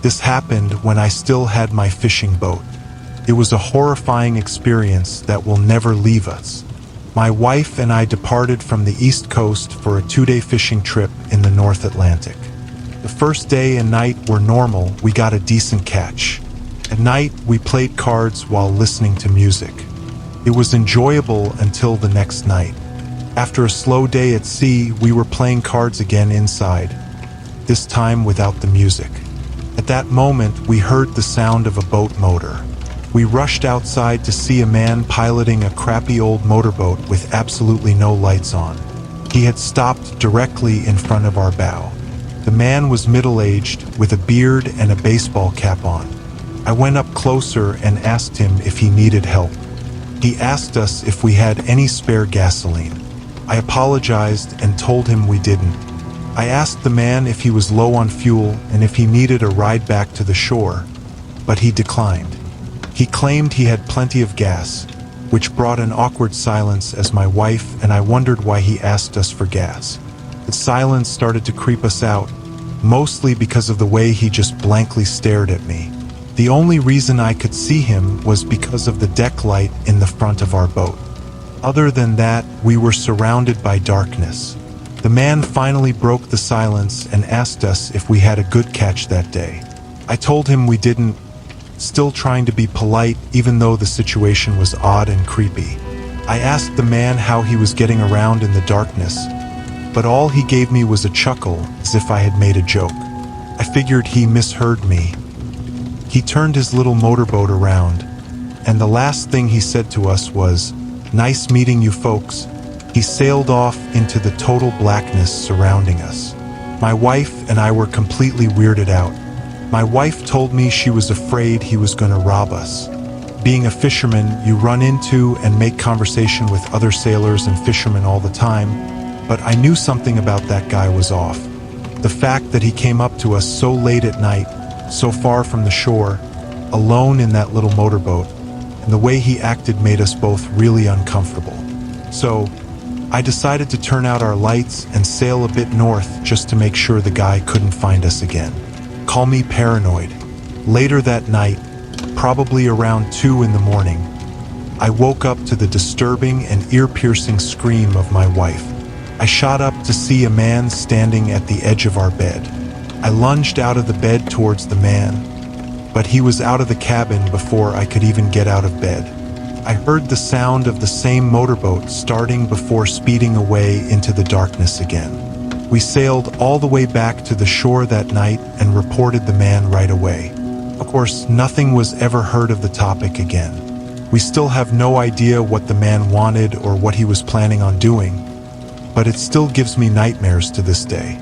This happened when I still had my fishing boat. It was a horrifying experience that will never leave us. My wife and I departed from the East Coast for a 2-day fishing trip in the North Atlantic. The first day and night were normal. We got a decent catch. At night, we played cards while listening to music. It was enjoyable until the next night. After a slow day at sea, we were playing cards again inside, this time without the music. At that moment, we heard the sound of a boat motor. We rushed outside to see a man piloting a crappy old motorboat with absolutely no lights on. He had stopped directly in front of our bow. The man was middle-aged, with a beard and a baseball cap on. I went up closer and asked him if he needed help. He asked us if we had any spare gasoline. I apologized and told him we didn't. I asked the man if he was low on fuel and if he needed a ride back to the shore, but he declined. He claimed he had plenty of gas, which brought an awkward silence as my wife and I wondered why he asked us for gas. The silence started to creep us out, mostly because of the way he just blankly stared at me. The only reason I could see him was because of the deck light in the front of our boat. Other than that, we were surrounded by darkness. The man finally broke the silence and asked us if we had a good catch that day. I told him we didn't, still trying to be polite even though the situation was odd and creepy. I asked the man how he was getting around in the darkness, but all he gave me was a chuckle as if I had made a joke. I figured he misheard me. He turned his little motorboat around, and the last thing he said to us was, "Nice meeting you folks." He sailed off into the total blackness surrounding us. My wife and I were completely weirded out. My wife told me she was afraid he was going to rob us. Being a fisherman, you run into and make conversation with other sailors and fishermen all the time, but I knew something about that guy was off. The fact that he came up to us so late at night, so far from the shore, alone in that little motorboat, and the way he acted made us both really uncomfortable. So, I decided to turn out our lights and sail a bit north just to make sure the guy couldn't find us again. Call me paranoid. Later that night, probably around 2 in the morning, I woke up to the disturbing and ear-piercing scream of my wife. I shot up to see a man standing at the edge of our bed. I lunged out of the bed towards the man, but he was out of the cabin before I could even get out of bed. I heard the sound of the same motorboat starting before speeding away into the darkness again. We sailed all the way back to the shore that night and reported the man right away. Of course, nothing was ever heard of the topic again. We still have no idea what the man wanted or what he was planning on doing, but it still gives me nightmares to this day.